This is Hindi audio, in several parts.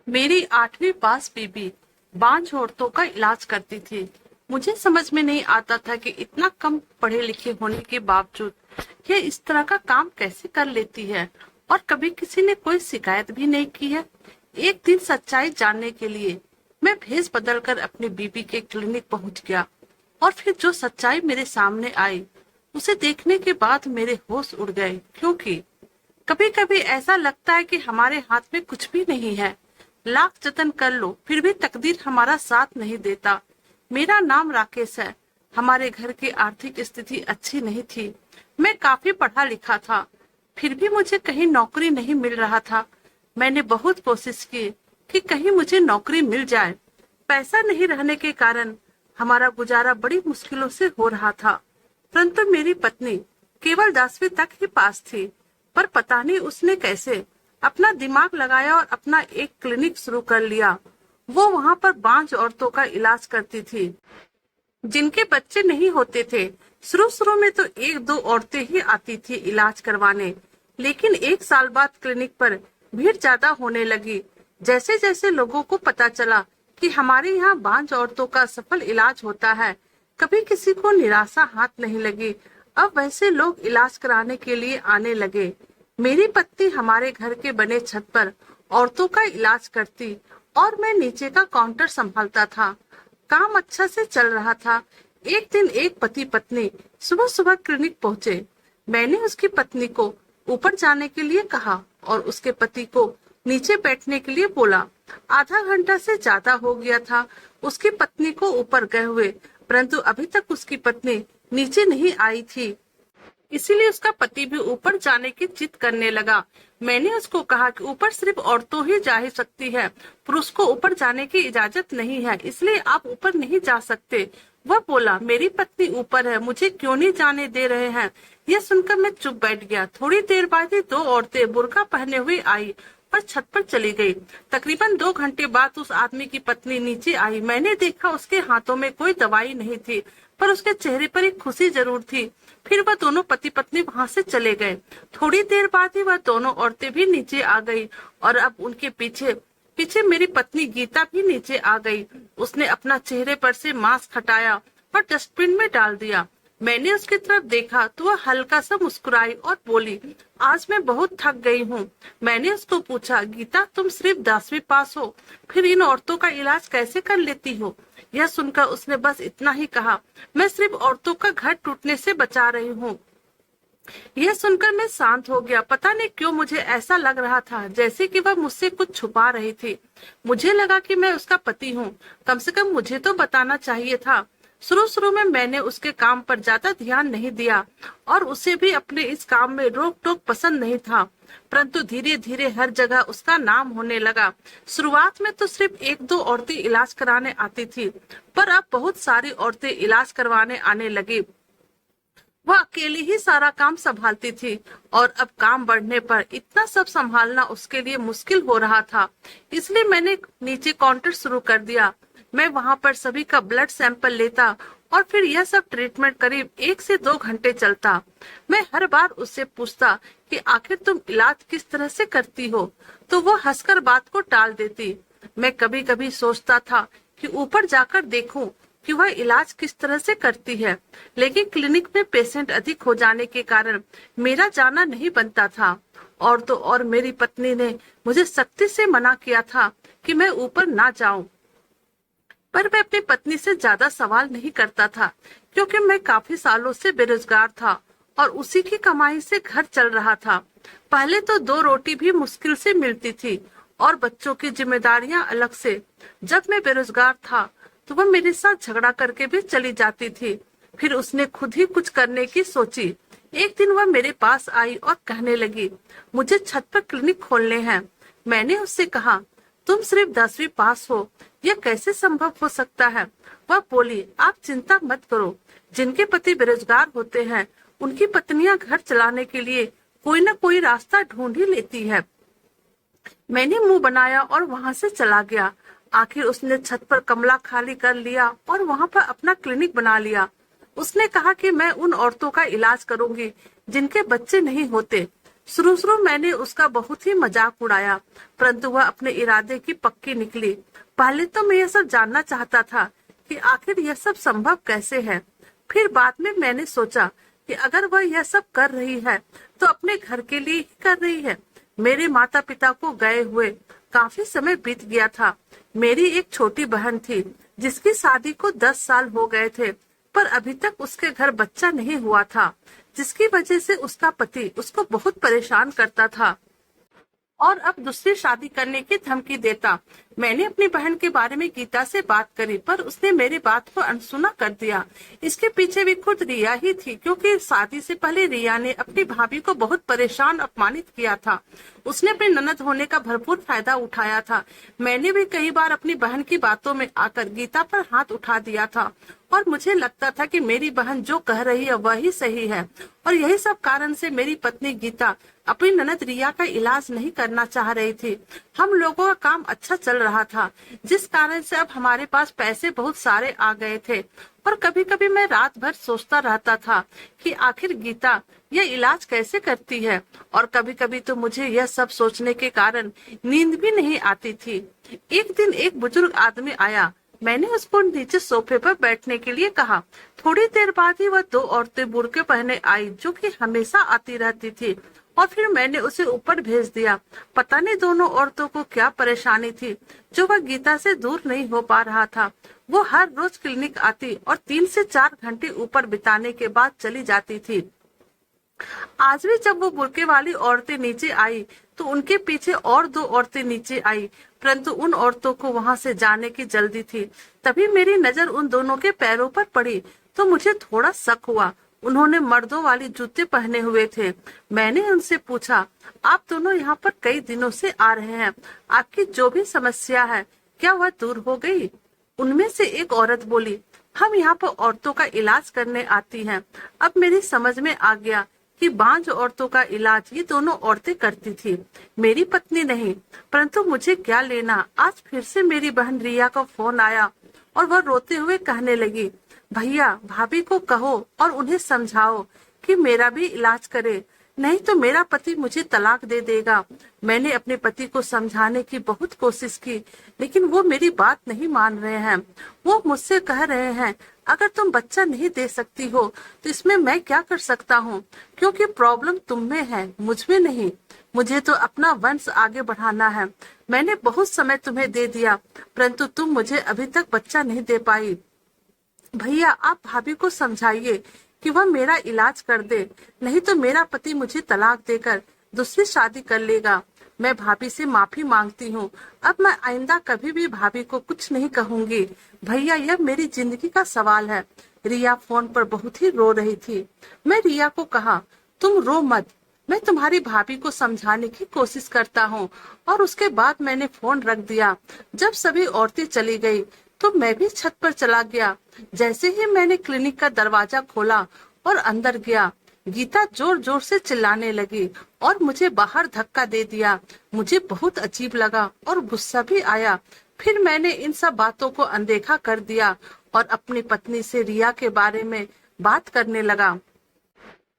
मेरी 8वीं पास बीबी बांझ औरतों का इलाज करती थी। मुझे समझ में नहीं आता था कि इतना कम पढ़े लिखे होने के बावजूद ये इस तरह का काम कैसे कर लेती है, और कभी किसी ने कोई शिकायत भी नहीं की है। एक दिन सच्चाई जानने के लिए मैं भेष बदलकर अपनी बीबी के क्लिनिक पहुंच गया, और फिर जो सच्चाई मेरे सामने आई उसे देखने के बाद मेरे होश उड़ गए। क्योंकि कभी कभी ऐसा लगता है कि हमारे हाथ में कुछ भी नहीं है। लाख जतन कर लो फिर भी तकदीर हमारा साथ नहीं देता। मेरा नाम राकेश है। हमारे घर की आर्थिक स्थिति अच्छी नहीं थी। मैं काफी पढ़ा लिखा था, फिर भी मुझे कहीं नौकरी नहीं मिल रहा था। मैंने बहुत कोशिश की कि कहीं मुझे नौकरी मिल जाए। पैसा नहीं रहने के कारण हमारा गुजारा बड़ी मुश्किलों से हो रहा था। परंतु मेरी पत्नी केवल 10वीं तक ही पास थी, पर पता नहीं उसने कैसे अपना दिमाग लगाया और अपना एक क्लिनिक शुरू कर लिया। वो वहाँ पर बांझ औरतों का इलाज करती थी जिनके बच्चे नहीं होते थे। शुरू शुरू में तो एक दो औरतें ही आती थी इलाज करवाने, लेकिन एक साल बाद क्लिनिक पर भीड़ ज्यादा होने लगी। जैसे जैसे लोगों को पता चला कि हमारे यहाँ बांझ औरतों का सफल इलाज होता है, कभी किसी को निराशा हाथ नहीं लगी। अब वैसे लोग इलाज कराने के लिए आने लगे। मेरी पत्नी हमारे घर के बने छत पर औरतों का इलाज करती और मैं नीचे का काउंटर संभालता था। काम अच्छा से चल रहा था। एक दिन एक पति पत्नी सुबह सुबह क्लिनिक पहुंचे। मैंने उसकी पत्नी को ऊपर जाने के लिए कहा और उसके पति को नीचे बैठने के लिए बोला। आधा घंटा से ज्यादा हो गया था उसकी पत्नी को ऊपर गए हुए, परंतु अभी तक उसकी पत्नी नीचे नहीं आई थी। इसीलिए उसका पति भी ऊपर जाने की जिद करने लगा। मैंने उसको कहा कि ऊपर सिर्फ औरतों ही जा ही सकती है, पुरुष को ऊपर जाने की इजाजत नहीं है, इसलिए आप ऊपर नहीं जा सकते। वह बोला, मेरी पत्नी ऊपर है, मुझे क्यों नहीं जाने दे रहे हैं। यह सुनकर मैं चुप बैठ गया। थोड़ी देर बाद ही दो औरतें बुर्का पहने हुए आई और छत पर चली गई। तकरीबन 2 घंटे बाद उस आदमी की पत्नी नीचे आई। मैंने देखा उसके हाथों में कोई दवाई नहीं थी, पर उसके चेहरे पर एक खुशी जरूर थी। फिर वह दोनों पति पत्नी वहां से चले गए। थोड़ी देर बाद ही वह दोनों औरतें भी नीचे आ गई और अब उनके पीछे पीछे मेरी पत्नी गीता भी नीचे आ गई। उसने अपना चेहरे पर से मास्क हटाया और डस्टबिन में डाल दिया। मैंने उसकी तरफ देखा तो वह हल्का सा मुस्कुराई और बोली, आज मैं बहुत थक गई हूँ। मैंने उसको पूछा, गीता तुम सिर्फ 10वीं पास हो, फिर इन औरतों का इलाज कैसे कर लेती हो। यह सुनकर उसने बस इतना ही कहा, मैं सिर्फ औरतों का घर टूटने से बचा रही हूँ। यह सुनकर मैं शांत हो गया। पता नहीं क्यों मुझे ऐसा लग रहा था जैसे कि वह मुझसे कुछ छुपा रही थी। मुझे लगा कि मैं उसका पति हूँ, कम से कम मुझे तो बताना चाहिए था। शुरू शुरू में मैंने उसके काम पर ज्यादा ध्यान नहीं दिया और उसे भी अपने इस काम में रोक टोक पसंद नहीं था, परंतु धीरे धीरे हर जगह उसका नाम होने लगा। शुरुआत में तो सिर्फ एक दो औरतें इलाज कराने आती थी, पर अब बहुत सारी औरतें इलाज करवाने आने लगी। वह अकेली ही सारा काम संभालती थी और अब काम बढ़ने पर इतना सब संभालना उसके लिए मुश्किल हो रहा था। इसलिए मैंने नीचे काउंटर शुरू कर दिया। मैं वहां पर सभी का ब्लड सैंपल लेता और फिर यह सब ट्रीटमेंट करीब 1 से 2 घंटे चलता। मैं हर बार उससे पूछता कि आखिर तुम इलाज किस तरह से करती हो, तो वो हंसकर बात को टाल देती। मैं कभी कभी सोचता था कि ऊपर जाकर देखूं कि वह इलाज किस तरह से करती है, लेकिन क्लिनिक में पेशेंट अधिक हो जाने के कारण मेरा जाना नहीं बनता था। और तो और मेरी पत्नी ने मुझे सख्ती से मना किया था कि मैं ऊपर ना जाऊं, पर मैं अपनी पत्नी से ज्यादा सवाल नहीं करता था, क्योंकि मैं काफी सालों से बेरोजगार था और उसी की कमाई से घर चल रहा था। पहले तो 2 रोटी भी मुश्किल से मिलती थी और बच्चों की जिम्मेदारियां अलग से। जब मैं बेरोजगार था तो वह मेरे साथ झगड़ा करके भी चली जाती थी। फिर उसने खुद ही कुछ करने की सोची। एक दिन वह मेरे पास आई और कहने लगी, मुझे छत पर क्लिनिक खोलने हैं। मैंने उससे कहा, तुम सिर्फ 10वीं पास हो, यह कैसे संभव हो सकता है। वह बोली, आप चिंता मत करो, जिनके पति बेरोजगार होते हैं उनकी पत्नियां घर चलाने के लिए कोई न कोई रास्ता ढूंढ ही लेती है। मैंने मुंह बनाया और वहां से चला गया। आखिर उसने छत पर कमरा खाली कर लिया और वहां पर अपना क्लिनिक बना लिया। उसने कहा कि मैं उन औरतों का इलाज करूंगी जिनके बच्चे नहीं होते। शुरू शुरू मैंने उसका बहुत ही मजाक उड़ाया, परंतु वह अपने इरादे की पक्की निकली। पहले तो मैं यह सब जानना चाहता था कि आखिर यह सब संभव कैसे है। फिर बाद में मैंने सोचा कि अगर वह यह सब कर रही है तो अपने घर के लिए ही कर रही है। मेरे माता पिता को गए हुए काफी समय बीत गया था। मेरी एक छोटी बहन थी जिसकी शादी को 10 साल हो गए थे, पर अभी तक उसके घर बच्चा नहीं हुआ था, जिसकी वजह से उसका पति उसको बहुत परेशान करता था और अब दूसरी शादी करने की धमकी देता। मैंने अपनी बहन के बारे में गीता से बात करी, पर उसने मेरी बात को अनसुना कर दिया। इसके पीछे भी खुद रिया ही थी, क्योंकि शादी से पहले रिया ने अपनी भाभी को बहुत परेशान अपमानित किया था। उसने अपनी ननद होने का भरपूर फायदा उठाया था। मैंने भी कई बार अपनी बहन की बातों में आकर गीता पर हाथ उठा दिया था और मुझे लगता था कि मेरी बहन जो कह रही है वही सही है, और यही सब कारण से मेरी पत्नी गीता अपनी ननद रिया का इलाज नहीं करना चाह रही थी। हम लोगों का काम अच्छा चल रहा था, जिस कारण से अब हमारे पास पैसे बहुत सारे आ गए थे, और कभी कभी मैं रात भर सोचता रहता था कि आखिर गीता यह इलाज कैसे करती है, और कभी कभी तो मुझे यह सब सोचने के कारण नींद भी नहीं आती थी। एक दिन एक बुजुर्ग आदमी आया। मैंने उसको नीचे सोफे पर बैठने के लिए कहा। थोड़ी देर बाद ही वह 2 औरतें बुर्के पहने आई, जो कि हमेशा आती रहती थी, और फिर मैंने उसे ऊपर भेज दिया। पता नहीं दोनों औरतों को क्या परेशानी थी जो वह गीता से दूर नहीं हो पा रहा था। वो हर रोज क्लिनिक आती और 3 से 4 घंटे ऊपर बिताने के बाद चली जाती थी। आज भी जब वो बुर्के वाली औरतें नीचे आई तो उनके पीछे और 2 औरतें नीचे आई, परंतु उन औरतों को वहां से जाने की जल्दी थी। तभी मेरी नजर उन दोनों के पैरों पर पड़ी तो मुझे थोड़ा शक हुआ। उन्होंने मर्दों वाली जूते पहने हुए थे। मैंने उनसे पूछा, आप दोनों यहाँ पर कई दिनों से आ रहे हैं, आपकी जो भी समस्या है क्या वह दूर हो गई? उनमें से एक औरत बोली, हम यहाँ पर औरतों का इलाज करने आती हैं। अब मेरी समझ में आ गया कि बांझ औरतों का इलाज ये दोनों औरतें करती थी, मेरी पत्नी नहीं। परंतु मुझे क्या लेना। आज फिर से मेरी बहन रिया का फोन आया और वह रोते हुए कहने लगी, भैया भाभी को कहो और उन्हें समझाओ कि मेरा भी इलाज करे, नहीं तो मेरा पति मुझे तलाक दे देगा। मैंने अपने पति को समझाने की बहुत कोशिश की, लेकिन वो मेरी बात नहीं मान रहे हैं। वो मुझसे कह रहे हैं, अगर तुम बच्चा नहीं दे सकती हो तो इसमें मैं क्या कर सकता हूँ, क्योंकि प्रॉब्लम तुम में है, मुझ में नहीं। मुझे तो अपना वंश आगे बढ़ाना है। मैंने बहुत समय तुम्हें दे दिया, परंतु तुम मुझे अभी तक बच्चा नहीं दे पाई। भैया आप भाभी को समझाइए कि वह मेरा इलाज कर दे, नहीं तो मेरा पति मुझे तलाक देकर दूसरी शादी कर लेगा। मैं भाभी से माफी मांगती हूँ। अब मैं आइंदा कभी भी भाभी को कुछ नहीं कहूंगी। भैया यह मेरी जिंदगी का सवाल है। रिया फोन पर बहुत ही रो रही थी। मैं रिया को कहा, तुम रो मत, मैं तुम्हारी भाभी को समझाने की कोशिश करता हूँ। और उसके बाद मैंने फोन रख दिया। जब सभी औरतें चली गई तो मैं भी छत पर चला गया। जैसे ही मैंने क्लिनिक का दरवाजा खोला और अंदर गया, गीता जोर जोर से चिल्लाने लगी और मुझे बाहर धक्का दे दिया। मुझे बहुत अजीब लगा और गुस्सा भी आया। फिर मैंने इन सब बातों को अनदेखा कर दिया और अपनी पत्नी से रिया के बारे में बात करने लगा।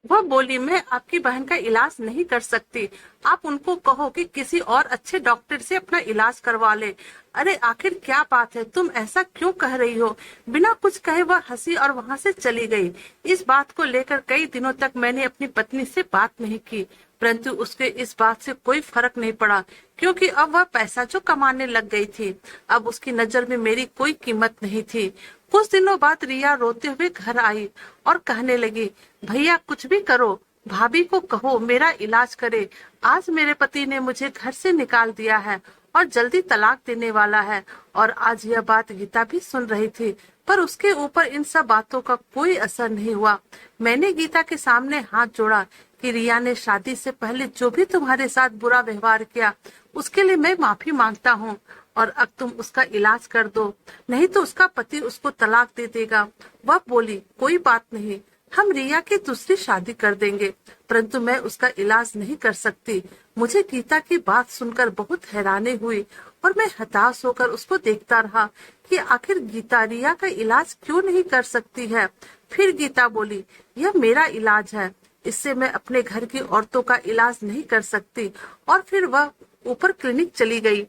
वह बोली, मैं आपकी बहन का इलाज नहीं कर सकती, आप उनको कहो कि किसी और अच्छे डॉक्टर से अपना इलाज करवा ले। अरे आखिर क्या बात है, तुम ऐसा क्यों कह रही हो? बिना कुछ कहे वह हंसी और वहां से चली गई। इस बात को लेकर कई दिनों तक मैंने अपनी पत्नी से बात नहीं की, परंतु उसके इस बात से कोई फर्क नहीं पड़ा, क्योंकि अब वह पैसा जो कमाने लग गई थी, अब उसकी नजर में मेरी कोई कीमत नहीं थी। कुछ दिनों बाद रिया रोते हुए घर आई और कहने लगी, भैया कुछ भी करो, भाभी को कहो मेरा इलाज करे। आज मेरे पति ने मुझे घर से निकाल दिया है और जल्दी तलाक देने वाला है। और आज यह बात गीता भी सुन रही थी, पर उसके ऊपर इन सब बातों का कोई असर नहीं हुआ। मैंने गीता के सामने हाथ जोड़ा कि रिया ने शादी से पहले जो भी तुम्हारे साथ बुरा व्यवहार किया उसके लिए मैं माफी मांगता हूँ, और अब तुम उसका इलाज कर दो, नहीं तो उसका पति उसको तलाक दे देगा। वह बोली, कोई बात नहीं, हम रिया की दूसरी शादी कर देंगे, परंतु मैं उसका इलाज नहीं कर सकती। मुझे गीता की बात सुनकर बहुत हैरानी हुई और मैं हताश होकर उसको देखता रहा कि आखिर गीता रिया का इलाज क्यों नहीं कर सकती है। फिर गीता बोली, यह मेरा इलाज है, इससे मैं अपने घर की औरतों का इलाज नहीं कर सकती। और फिर वह ऊपर क्लिनिक चली गई।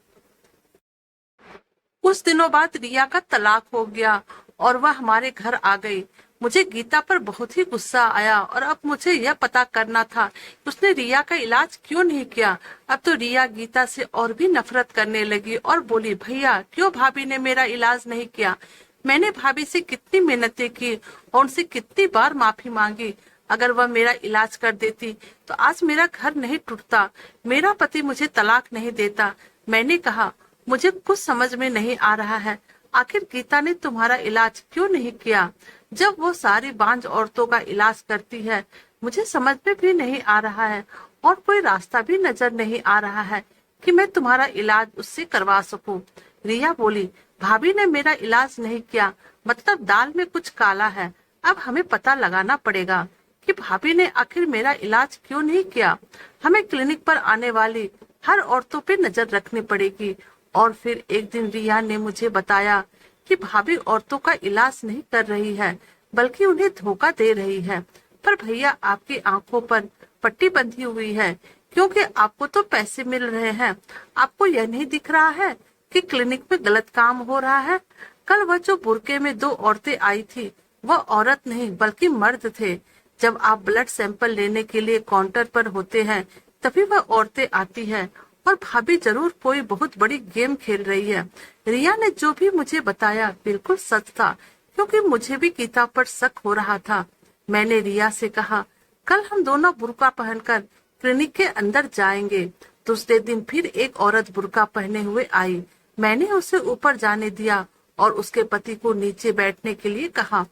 कुछ दिनों बाद रिया का तलाक हो गया और वह हमारे घर आ गई। मुझे गीता पर बहुत ही गुस्सा आया और अब मुझे यह पता करना था कि उसने रिया का इलाज क्यों नहीं किया। अब तो रिया गीता से और भी नफरत करने लगी और बोली, भैया क्यों भाभी ने मेरा इलाज नहीं किया? मैंने भाभी से कितनी मेहनतें की और उनसे कितनी बार माफी मांगी। अगर वह मेरा इलाज कर देती तो आज मेरा घर नहीं टूटता, मेरा पति मुझे तलाक नहीं देता। मैंने कहा, मुझे कुछ समझ में नहीं आ रहा है, आखिर गीता ने तुम्हारा इलाज क्यों नहीं किया जब वो सारी बांझ औरतों का इलाज करती है? मुझे समझ में भी नहीं आ रहा है और कोई रास्ता भी नजर नहीं आ रहा है कि मैं तुम्हारा इलाज उससे करवा सकूं। रिया बोली, भाभी ने मेरा इलाज नहीं किया मतलब दाल में कुछ काला है। अब हमें पता लगाना पड़ेगा कि भाभी ने आखिर मेरा इलाज क्यों नहीं किया। हमें क्लिनिक पर आने वाली हर औरतों पे नजर रखनी पड़ेगी। और फिर एक दिन रिया ने मुझे बताया कि भाभी औरतों का इलाज नहीं कर रही है बल्कि उन्हें धोखा दे रही है। पर भैया, आपकी आंखों पर पट्टी बंधी हुई है क्योंकि आपको तो पैसे मिल रहे हैं। आपको यह नहीं दिख रहा है कि क्लिनिक में गलत काम हो रहा है? कल वह जो बुरके में दो औरतें आई थी, वह औरत नहीं बल्कि मर्द थे। जब आप ब्लड सैंपल लेने के लिए काउंटर पर होते हैं तभी वह औरतें आती हैं। और भाभी जरूर कोई बहुत बड़ी गेम खेल रही है। रिया ने जो भी मुझे बताया बिल्कुल सच था क्योंकि मुझे भी गीता पर शक हो रहा था। मैंने रिया से कहा, कल हम दोनों बुर्का पहनकर क्लिनिक के अंदर जाएंगे। दूसरे दिन फिर एक औरत बुर्का पहने हुए आई। मैंने उसे ऊपर जाने दिया और उसके पति को नीचे बैठने के लिए कहा।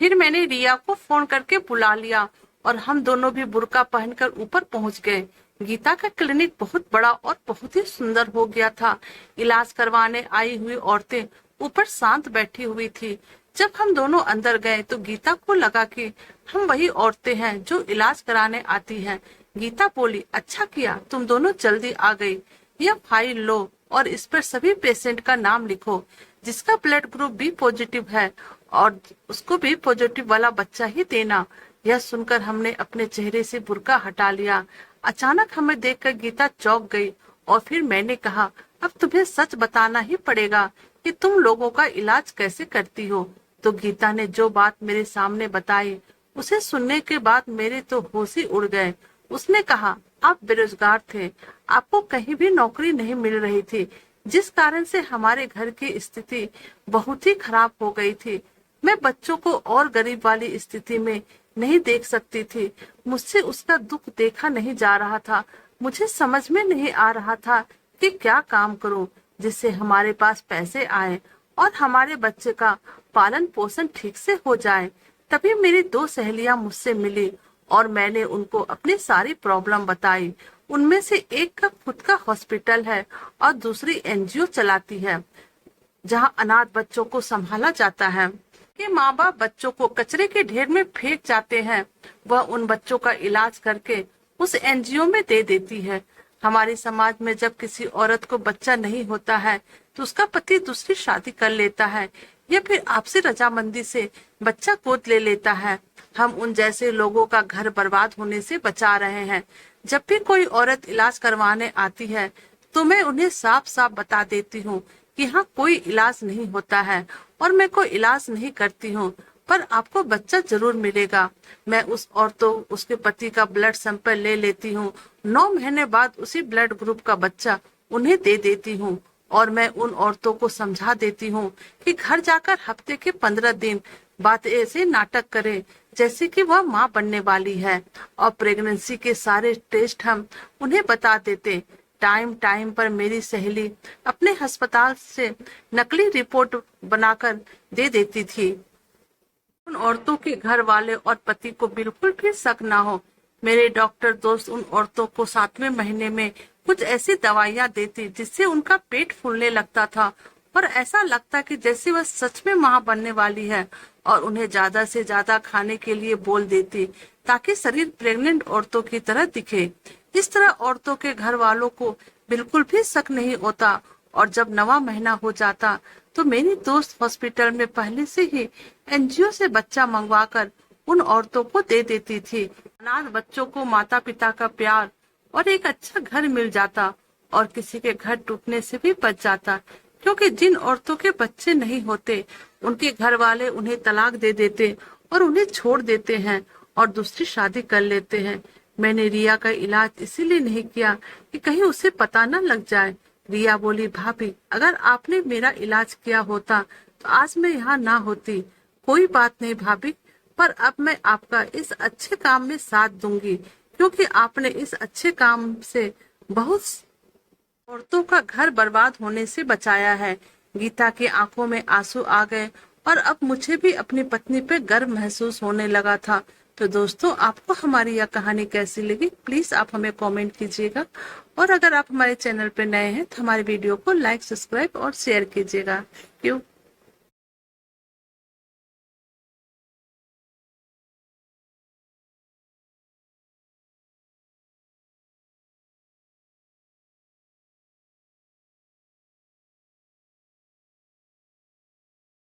फिर मैंने रिया को फोन करके बुला लिया और हम दोनों भी बुर्का पहनकर ऊपर पहुंच गए। गीता का क्लिनिक बहुत बड़ा और बहुत ही सुंदर हो गया था। इलाज करवाने आई हुई औरतें ऊपर शांत बैठी हुई थी। जब हम दोनों अंदर गए तो गीता को लगा कि हम वही औरतें हैं जो इलाज कराने आती हैं। गीता बोली, अच्छा किया तुम दोनों जल्दी आ गई। यह फाइल लो और इस पर सभी पेशेंट का नाम लिखो जिसका ब्लड ग्रुप बी पॉजिटिव है और उसको बी पॉजिटिव वाला बच्चा ही देना। यह सुनकर हमने अपने चेहरे से बुर्का हटा लिया। अचानक हमें देखकर गीता चौंक गई और फिर मैंने कहा, अब तुम्हें सच बताना ही पड़ेगा कि तुम लोगों का इलाज कैसे करती हो। तो गीता ने जो बात मेरे सामने बताई उसे सुनने के बाद मेरे तो होश ही उड़ गए। उसने कहा, आप बेरोजगार थे, आपको कहीं भी नौकरी नहीं मिल रही थी जिस कारण से हमारे घर की स्थिति बहुत ही खराब हो गई थी। मैं बच्चों को और गरीब वाली स्थिति में नहीं देख सकती थी। मुझसे उसका दुख देखा नहीं जा रहा था। मुझे समझ में नहीं आ रहा था कि क्या काम करूं जिससे हमारे पास पैसे आए और हमारे बच्चे का पालन पोषण ठीक से हो जाए। तभी मेरी दो सहेलियां मुझसे मिली और मैंने उनको अपनी सारी प्रॉब्लम बताई। उनमें से एक का खुद का हॉस्पिटल है और दूसरी एनजीओ चलाती है जहां अनाथ बच्चों को संभाला जाता है। के माँ बाप बच्चों को कचरे के ढेर में फेंक जाते हैं, वह उन बच्चों का इलाज करके उस एनजीओ में दे देती है। हमारे समाज में जब किसी औरत को बच्चा नहीं होता है तो उसका पति दूसरी शादी कर लेता है या फिर आपसी रजामंदी से बच्चा गोद ले लेता है। हम उन जैसे लोगों का घर बर्बाद होने से बचा रहे हैं। जब भी कोई औरत इलाज करवाने आती है तो मैं उन्हें साफ साफ बता देती हूँ कि यहाँ कोई इलाज नहीं होता है और मैं कोई इलाज नहीं करती हूँ, पर आपको बच्चा जरूर मिलेगा। मैं उस औरतों उसके पति का ब्लड सैंपल ले लेती हूँ। 9 महीने बाद उसी ब्लड ग्रुप का बच्चा उन्हें दे देती हूँ और मैं उन औरतों को समझा देती हूँ कि घर जाकर हफ्ते के 15 दिन बाद ऐसे नाटक करे जैसे कि वह माँ बनने वाली है और प्रेगनेंसी के सारे टेस्ट हम उन्हें बता देते। टाइम टाइम पर मेरी सहेली अपने अस्पताल से नकली रिपोर्ट बनाकर दे देती थी। उन औरतों के घर वाले और पति को बिल्कुल भी शक ना हो। मेरे डॉक्टर दोस्त उन औरतों को 7वें महीने में कुछ ऐसी दवाइयां देती जिससे उनका पेट फूलने लगता था और ऐसा लगता कि जैसे वह सच में मां बनने वाली है और उन्हें ज्यादा से ज्यादा खाने के लिए बोल देती ताकि शरीर प्रेग्नेंट औरतों की तरह दिखे। इस तरह औरतों के घर वालों को बिल्कुल भी शक नहीं होता और जब 9वां महीना हो जाता तो मेरी दोस्त हॉस्पिटल में पहले से ही एनजीओ से बच्चा मंगवाकर उन औरतों को दे देती थी। अनाथ बच्चों को माता पिता का प्यार और एक अच्छा घर मिल जाता और किसी के घर टूटने से भी बच जाता, क्योंकि जिन औरतों के बच्चे नहीं होते उनके घर वाले उन्हें तलाक दे देते और उन्हें छोड़ देते हैं और दूसरी शादी कर लेते हैं। मैंने रिया का इलाज इसीलिए नहीं किया कि कहीं उसे पता न लग जाए। रिया बोली, भाभी अगर आपने मेरा इलाज किया होता तो आज मैं यहाँ ना होती। कोई बात नहीं भाभी, पर अब मैं आपका इस अच्छे काम में साथ दूंगी, क्योंकि आपने इस अच्छे काम से बहुत औरतों का घर बर्बाद होने से बचाया है। गीता की आंखों में आंसू आ गए और अब मुझे भी अपनी पत्नी पे गर्व महसूस होने लगा था। तो दोस्तों, आपको हमारी यह कहानी कैसी लगी, प्लीज आप हमें कमेंट कीजिएगा। और अगर आप हमारे चैनल पे नए हैं तो हमारे वीडियो को लाइक, सब्सक्राइब और शेयर कीजिएगा। Thank you.